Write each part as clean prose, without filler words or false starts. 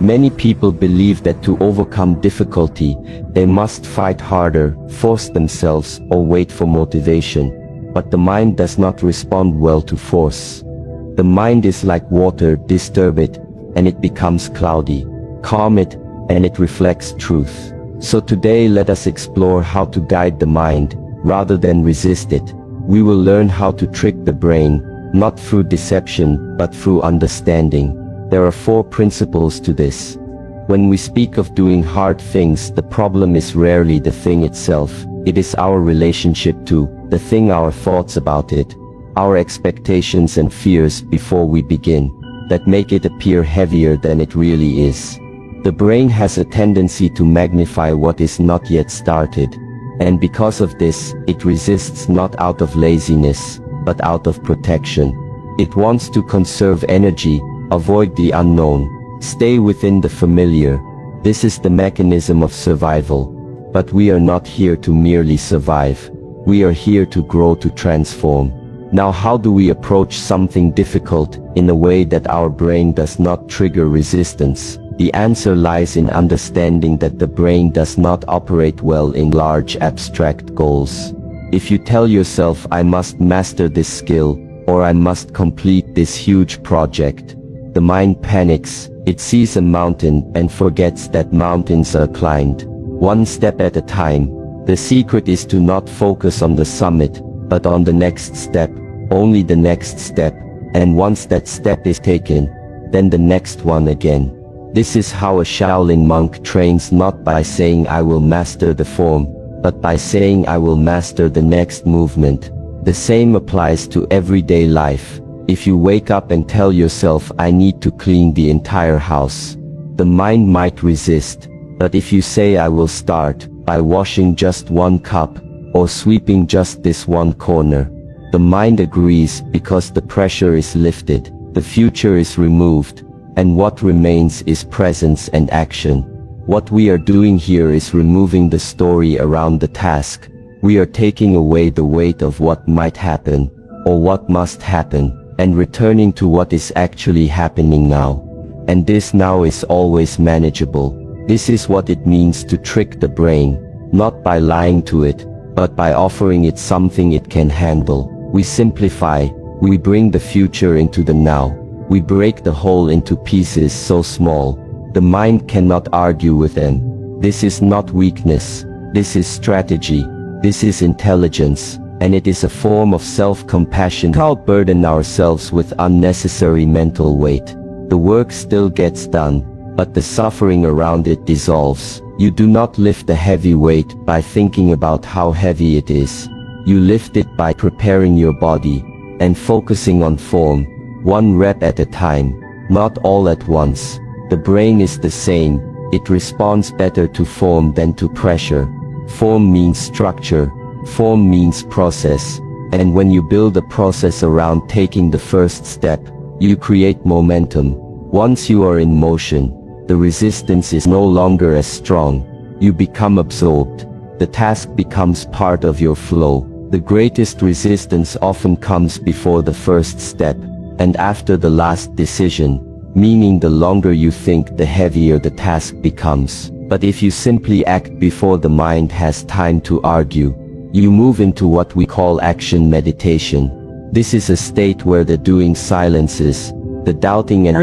Many people believe that to overcome difficulty, they must fight harder, force themselves, or wait for motivation. But the mind does not respond well to force. The mind is like water: disturb it, and it becomes cloudy. Calm it, and it reflects truth. So today let us explore how to guide the mind, rather than resist it. We will learn how to trick the brain, not through deception, but through understanding. There are 4 principles to this. When we speak of doing hard things, the problem is rarely the thing itself. It is our relationship to the thing, our thoughts about it, our expectations and fears before we begin, that make it appear heavier than it really is. The brain has a tendency to magnify what is not yet started, and because of this, it resists not out of laziness, but out of protection. It wants to conserve energy, avoid the unknown, stay within the familiar. This is the mechanism of survival. But we are not here to merely survive. We are here to grow, to transform. Now, how do we approach something difficult in a way that our brain does not trigger resistance? The answer lies in understanding that the brain does not operate well in large abstract goals. If you tell yourself, I must master this skill, or I must complete this huge project, the mind panics. It sees a mountain and forgets that mountains are climbed one step at a time. The secret is to not focus on the summit, but on the next step, only the next step, and once that step is taken, then the next one again. This is how a Shaolin monk trains, not by saying I will master the form, but by saying I will master the next movement. The same applies to everyday life. If you wake up and tell yourself I need to clean the entire house, the mind might resist. But if you say I will start by washing just 1 cup, or sweeping just this 1 corner, the mind agrees, because the pressure is lifted, the future is removed, and what remains is presence and action. What we are doing here is removing the story around the task. We are taking away the weight of what might happen, or what must happen, and returning to what is actually happening now. And this now is always manageable. This is what it means to trick the brain, not by lying to it, but by offering it something it can handle. We simplify, we bring the future into the now. We break the whole into pieces so small, the mind cannot argue with them. This is not weakness, this is strategy, this is intelligence. And it is a form of self-compassion. We can't burden ourselves with unnecessary mental weight. The work still gets done, but the suffering around it dissolves. You do not lift a heavy weight by thinking about how heavy it is. You lift it by preparing your body, and focusing on form, 1 rep at a time, not all at once. The brain is the same, it responds better to form than to pressure. Form means structure. Form means process, and when you build a process around taking the first step, you create momentum. Once you are in motion, the resistance is no longer as strong. You become absorbed. The task becomes part of your flow. The greatest resistance often comes before the first step, and after the last decision, meaning the longer you think, the heavier the task becomes. But if you simply act before the mind has time to argue, you move into what we call action meditation. This is a state where the doing silences, the doubting and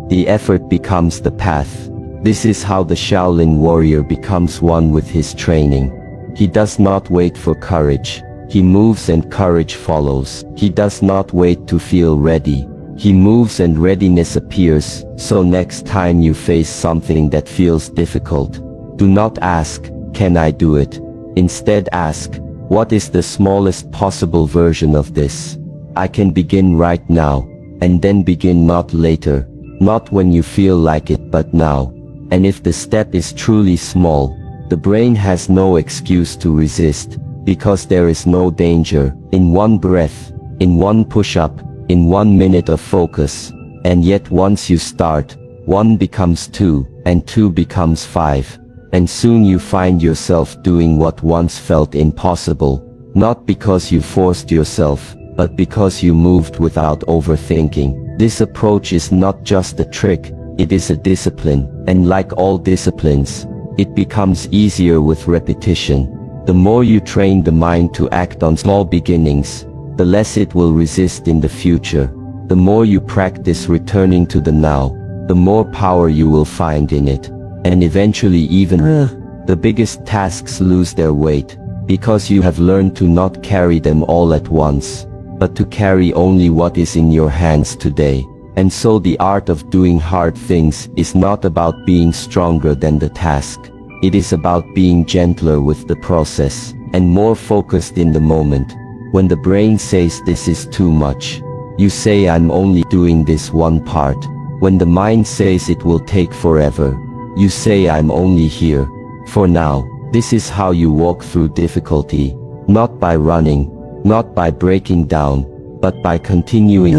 the effort becomes the path. This is how the Shaolin warrior becomes one with his training. He does not wait for courage. He moves and courage follows. He does not wait to feel ready. He moves and readiness appears. So next time you face something that feels difficult, do not ask, can I do it? Instead ask, what is the smallest possible version of this? I can begin right now, and then begin, not later, not when you feel like it, but now. And if the step is truly small, the brain has no excuse to resist, because there is no danger. In 1 breath, in 1 push-up, in 1 minute of focus. And yet once you start, 1 becomes 2, and 2 becomes 5. And soon you find yourself doing what once felt impossible, not because you forced yourself, but because you moved without overthinking. This approach is not just a trick, It is a discipline, and like all disciplines, it becomes easier with repetition. The more you train the mind to act on small beginnings, the less it will resist in the future. The more you practice returning to the now, the more power you will find in it. And eventually even the biggest tasks lose their weight, because you have learned to not carry them all at once, but to carry only what is in your hands today. And so the art of doing hard things is not about being stronger than the task. It is about being gentler with the process, and more focused in the moment. When the brain says this is too much, you say I'm only doing this one part. When the mind says it will take forever, you say I'm only here for now. This is how you walk through difficulty, not by running, not by breaking down, but by continuing.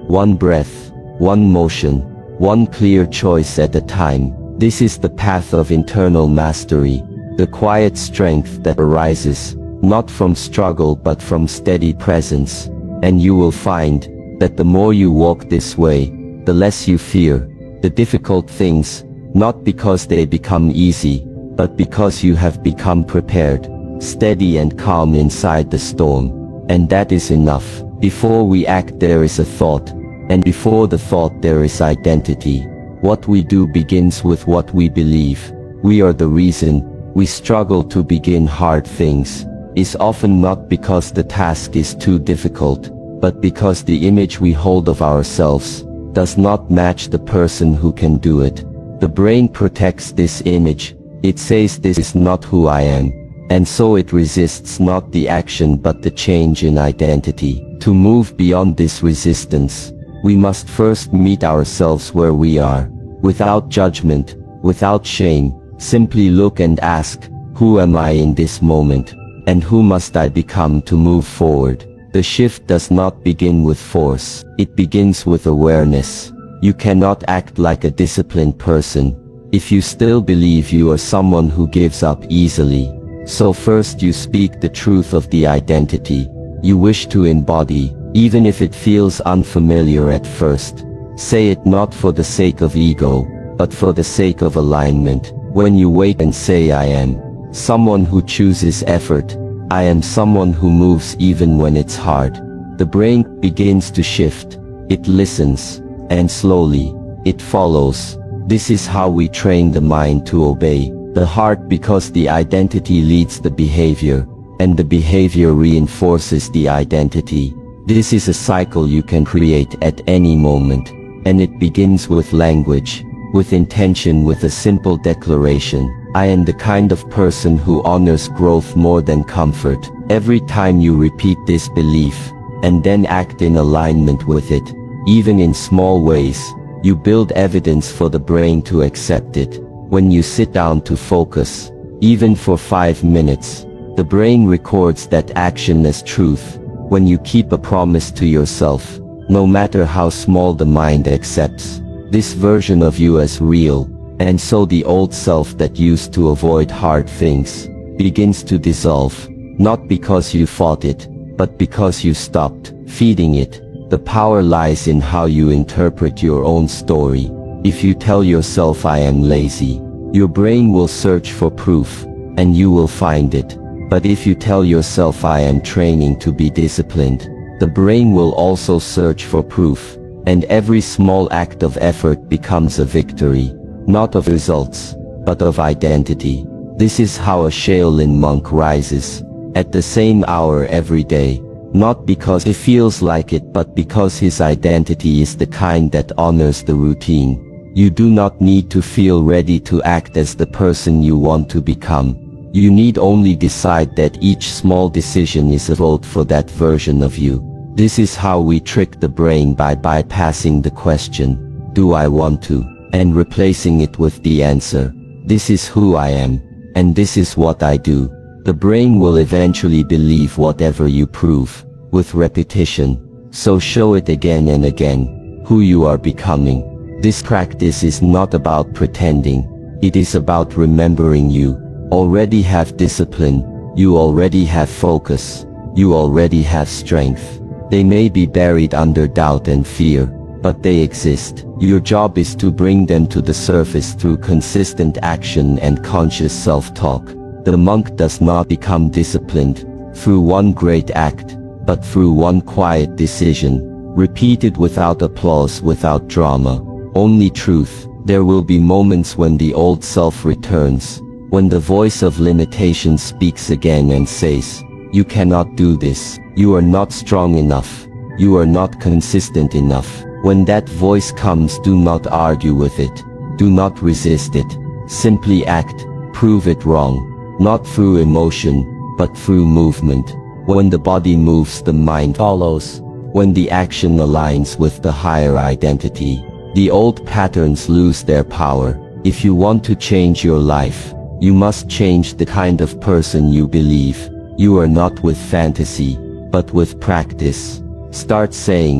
One breath, one motion, one clear choice at a time. This is the path of internal mastery, the quiet strength that arises, not from struggle but from steady presence. And you will find that the more you walk this way, the less you fear the difficult things, not because they become easy, but because you have become prepared, steady and calm inside the storm. And that is enough. Before we act there is a thought, and before the thought there is identity. What we do begins with what we believe. We are the reason we struggle to begin hard things is often not because the task is too difficult, but because the image we hold of ourselves does not match the person who can do it. The brain protects this image. It says this is not who I am, and so it resists not the action but the change in identity. To move beyond this resistance, we must first meet ourselves where we are, without judgment, without shame. Simply look and ask, who am I in this moment, and who must I become to move forward? The shift does not begin with force, it begins with awareness. You cannot act like a disciplined person if you still believe you are someone who gives up easily. So first you speak the truth of the identity you wish to embody, even if it feels unfamiliar at first. Say it not for the sake of ego, but for the sake of alignment. When you wake and say I am someone who chooses effort, I am someone who moves even when it's hard, the brain begins to shift. It listens, and slowly, it follows. This is how we train the mind to obey the heart, because the identity leads the behavior, and the behavior reinforces the identity. This is a cycle you can create at any moment, and it begins with language, with intention, with a simple declaration. I am the kind of person who honors growth more than comfort. Every time you repeat this belief, and then act in alignment with it, even in small ways, you build evidence for the brain to accept it. When you sit down to focus, even for 5 minutes, the brain records that action as truth. When you keep a promise to yourself, no matter how small, the mind accepts this version of you as real, and so the old self that used to avoid hard things begins to dissolve, not because you fought it, but because you stopped feeding it. The power lies in how you interpret your own story. If you tell yourself I am lazy, your brain will search for proof, and you will find it. But if you tell yourself I am training to be disciplined, the brain will also search for proof, and every small act of effort becomes a victory, not of results, but of identity. This is how a Shaolin monk rises, at the same hour every day, not because he feels like it, but because his identity is the kind that honors the routine. You do not need to feel ready to act as the person you want to become. You need only decide that each small decision is a vote for that version of you. This is how we trick the brain, by bypassing the question, do I want to, and replacing it with the answer, this is who I am, and this is what I do. The brain will eventually believe whatever you prove, with repetition. So show it again and again, who you are becoming. This practice is not about pretending, it is about remembering you already have discipline, you already have focus, you already have strength. They may be buried under doubt and fear, but they exist. Your job is to bring them to the surface through consistent action and conscious self-talk. The monk does not become disciplined through one great act, but through one quiet decision, repeated without applause, without drama, only truth. There will be moments when the old self returns, when the voice of limitation speaks again and says, "You cannot do this, you are not strong enough, you are not consistent enough." When that voice comes, do not argue with it, do not resist it, simply act, prove it wrong, not through emotion, but through movement. When the body moves, the mind follows. When the action aligns with the higher identity, the old patterns lose their power. If you want to change your life, you must change the kind of person you believe. You are not with fantasy, but with practice. Start saying,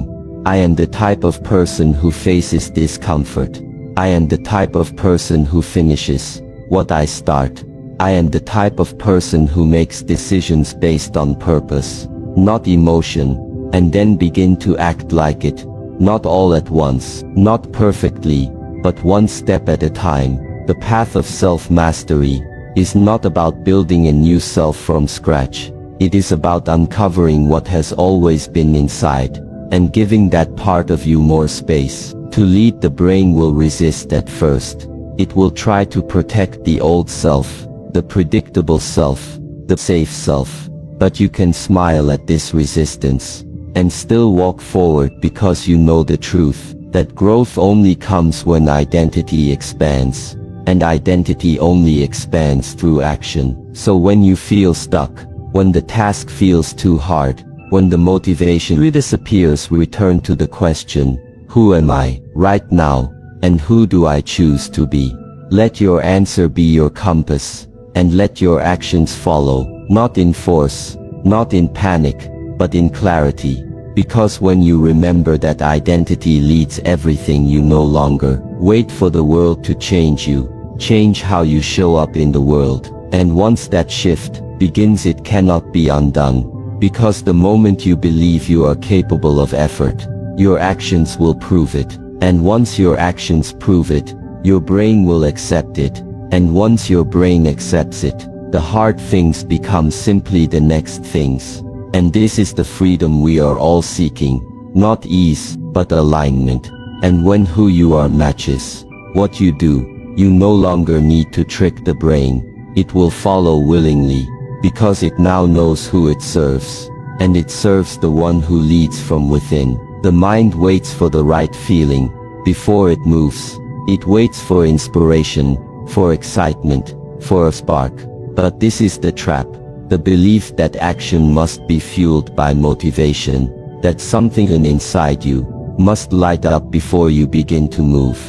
"I am the type of person who faces discomfort. I am the type of person who finishes what I start. I am the type of person who makes decisions based on purpose, not emotion," and then begin to act like it. Not all at once, not perfectly, but one step at a time. The path of self-mastery is not about building a new self from scratch. It is about uncovering what has always been inside, and giving that part of you more space. To lead, the brain will resist at first. It will try to protect the old self, the predictable self, the safe self. But you can smile at this resistance, and still walk forward, because you know the truth, that growth only comes when identity expands, and identity only expands through action. So when you feel stuck, when the task feels too hard, when the motivation disappears, return to the question, "Who am I right now, and who do I choose to be?" Let your answer be your compass, and let your actions follow, not in force, not in panic, but in clarity. Because when you remember that identity leads everything, you no longer wait for the world to change you. Change how you show up in the world. And once that shift begins, it cannot be undone. Because the moment you believe you are capable of effort, your actions will prove it. And once your actions prove it, your brain will accept it. And once your brain accepts it, the hard things become simply the next things. And this is the freedom we are all seeking. Not ease, but alignment. And when who you are matches what you do, you no longer need to trick the brain. It will follow willingly, because it now knows who it serves. And it serves the one who leads from within. The mind waits for the right feeling before it moves. It waits for inspiration, for excitement, for a spark. But this is the trap. The belief that action must be fueled by motivation, that something inside you must light up before you begin to move.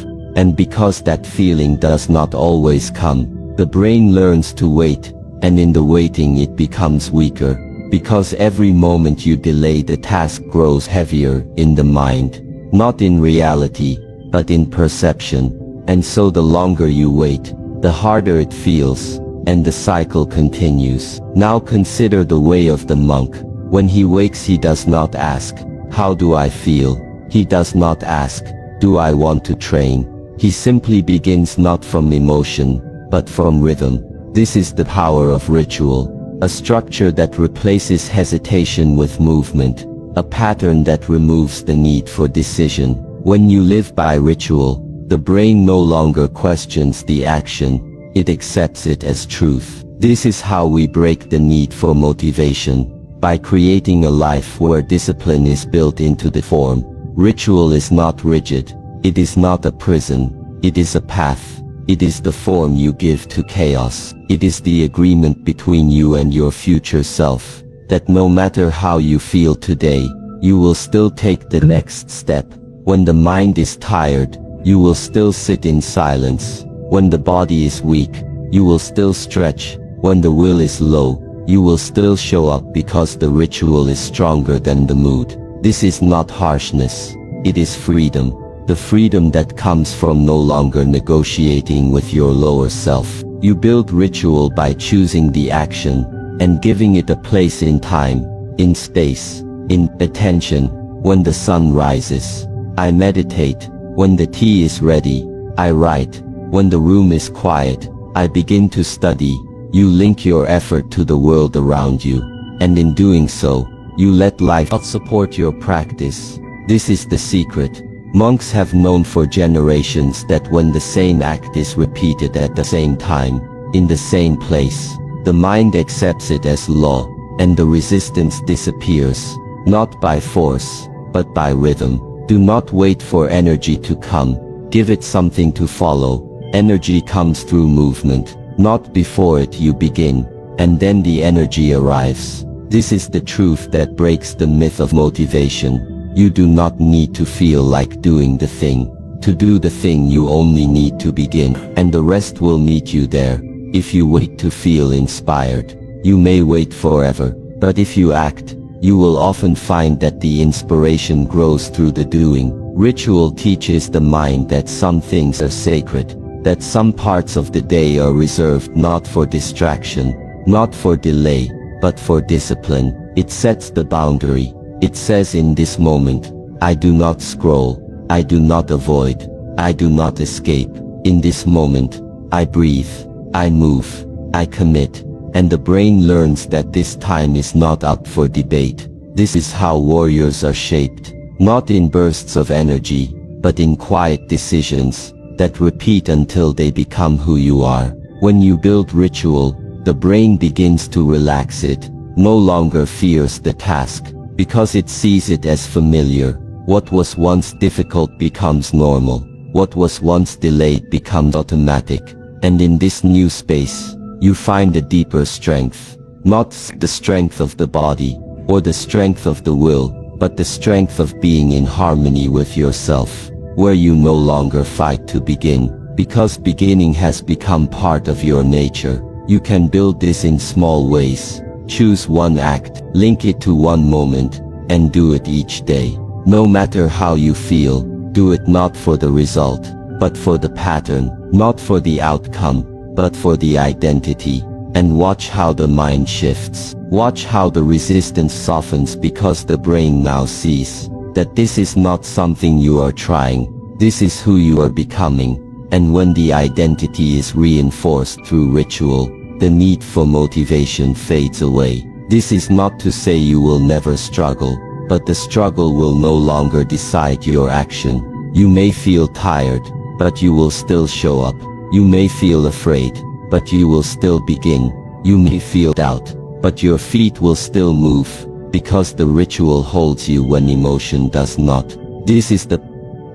And because that feeling does not always come, the brain learns to wait, and in the waiting it becomes weaker. Because every moment you delay, the task grows heavier in the mind, not in reality, but in perception. And so the longer you wait, the harder it feels, and the cycle continues. Now consider the way of the monk. When he wakes, he does not ask, "How do I feel?" He does not ask, "Do I want to train?" He simply begins, not from emotion, but from rhythm. This is the power of ritual. A structure that replaces hesitation with movement. A pattern that removes the need for decision. When you live by ritual, the brain no longer questions the action. It accepts it as truth. This is how we break the need for motivation, by creating a life where discipline is built into the form. Ritual is not rigid. It is not a prison. It is a path. It is the form you give to chaos. It is the agreement between you and your future self, that no matter how you feel today, you will still take the next step. When the mind is tired, you will still sit in silence. When the body is weak, you will still stretch. When the will is low, you will still show up, because the ritual is stronger than the mood. This is not harshness. It is freedom. The freedom that comes from no longer negotiating with your lower self. You build ritual by choosing the action, and giving it a place in time, in space, in attention. When the sun rises, I meditate. When the tea is ready, I write. When the room is quiet, I begin to study. You link your effort to the world around you, and in doing so, you let life support your practice. This is the secret. Monks have known for generations that when the same act is repeated at the same time, in the same place, the mind accepts it as law, and the resistance disappears, not by force, but by rhythm. Do not wait for energy to come. Give it something to follow. Energy comes through movement, not before it you begin, and then the energy arrives. This is the truth that breaks the myth of motivation. You do not need to feel like doing the thing. To do the thing you only need to begin, and the rest will meet you there. If you wait to feel inspired, you may wait forever, but if you act, you will often find that the inspiration grows through the doing. Ritual teaches the mind that some things are sacred, that some parts of the day are reserved not for distraction, not for delay, but for discipline. It sets the boundary. It says, in this moment, I do not scroll, I do not avoid, I do not escape. In this moment, I breathe, I move, I commit, and the brain learns that this time is not up for debate. This is how warriors are shaped, not in bursts of energy, but in quiet decisions that repeat until they become who you are. When you build ritual, the brain begins to relax. It no longer fears the task, because it sees it as familiar. What was once difficult becomes normal. What was once delayed becomes automatic. And in this new space, you find a deeper strength. Not the strength of the body, or the strength of the will, but the strength of being in harmony with yourself, where you no longer fight to begin, because beginning has become part of your nature. You can build this in small ways. Choose one act, link it to one moment, and do it each day. No matter how you feel, do it not for the result, but for the pattern, not for the outcome, but for the identity. And watch how the mind shifts. Watch how the resistance softens, because the brain now sees that this is not something you are trying, this is who you are becoming. And when the identity is reinforced through ritual, the need for motivation fades away. This is not to say you will never struggle, but the struggle will no longer decide your action. You may feel tired, but you will still show up. You may feel afraid, but you will still begin. You may feel doubt, but your feet will still move, because the ritual holds you when emotion does not. This is the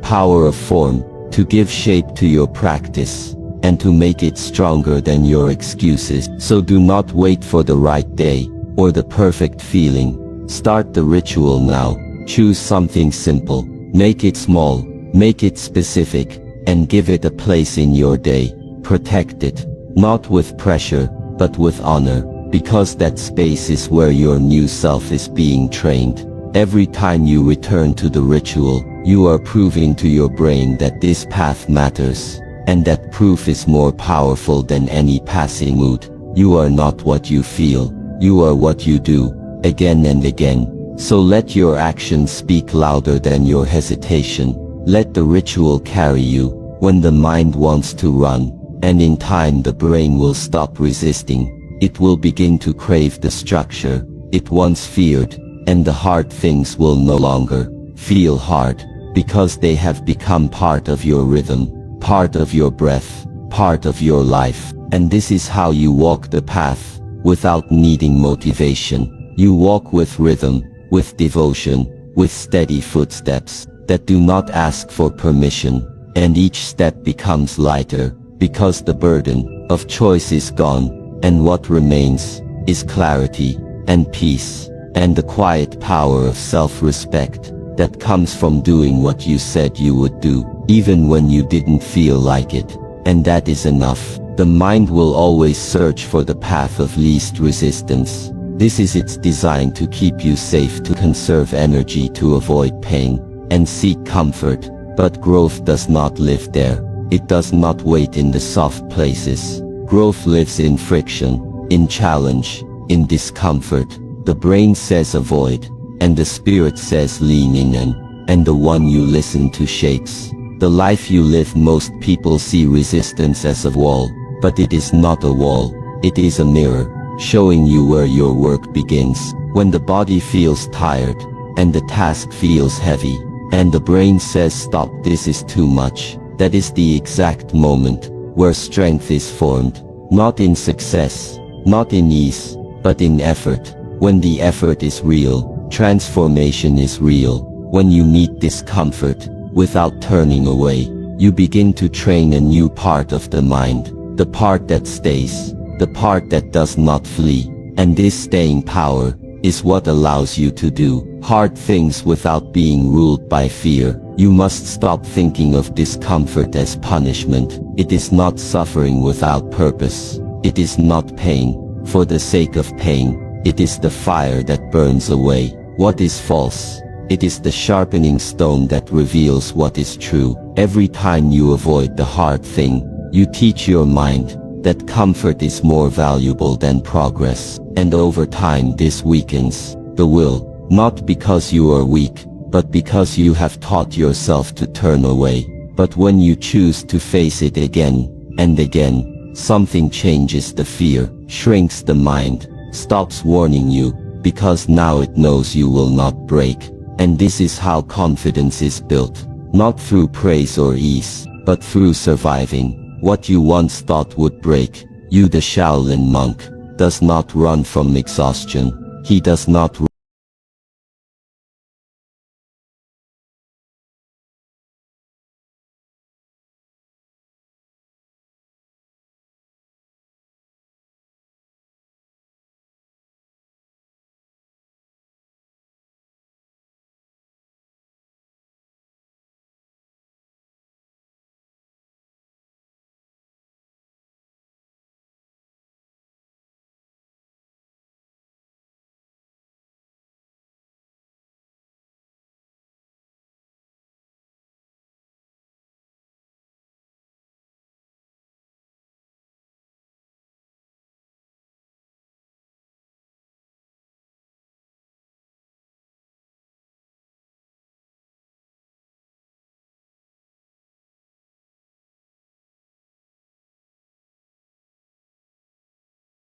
power of form, to give shape to your practice, and to make it stronger than your excuses. So do not wait for the right day, or the perfect feeling. Start the ritual now. Choose something simple. Make it small, make it specific, and give it a place in your day. Protect it, not with pressure, but with honor, because that space is where your new self is being trained. Every time you return to the ritual, you are proving to your brain that this path matters, and that proof is more powerful than any passing mood. You are not what you feel, you are what you do, again and again. So let your actions speak louder than your hesitation. Let the ritual carry you when the mind wants to run, and in time the brain will stop resisting. It will begin to crave the structure it once feared, and the hard things will no longer feel hard, because they have become part of your rhythm, part of your breath, part of your life. And this is how you walk the path, without needing motivation. You walk with rhythm, with devotion, with steady footsteps that do not ask for permission, and each step becomes lighter, because the burden of choice is gone, and what remains is clarity and peace, and the quiet power of self-respect that comes from doing what you said you would do, even when you didn't feel like it. And that is enough. The mind will always search for the path of least resistance. This is its design, to keep you safe, to conserve energy, to avoid pain, and seek comfort. But growth does not live there. It does not wait in the soft places. Growth lives in friction, in challenge, in discomfort. The brain says avoid, and the spirit says lean in. And and the one you listen to shakes. The life you live, most people see resistance as a wall, but it is not a wall, it is a mirror, showing you where your work begins. When the body feels tired, and the task feels heavy, and the brain says stop, this is too much, that is the exact moment where strength is formed, not in success, not in ease, but in effort. When the effort is real, transformation is real. When you meet discomfort, without turning away, you begin to train a new part of the mind, the part that stays, the part that does not flee. And this staying power is what allows you to do hard things without being ruled by fear. You must stop thinking of discomfort as punishment. It is not suffering without purpose. It is not pain for the sake of pain. It is the fire that burns away what is false. It is the sharpening stone that reveals what is true. Every time you avoid the hard thing, you teach your mind that comfort is more valuable than progress. And over time this weakens the will, not because you are weak, but because you have taught yourself to turn away. But when you choose to face it again and again, something changes. The fear shrinks, the mind stops warning you, because now it knows you will not break. And this is how confidence is built, not through praise or ease, but through surviving what you once thought would break you. The Shaolin monk does not run from exhaustion. He does not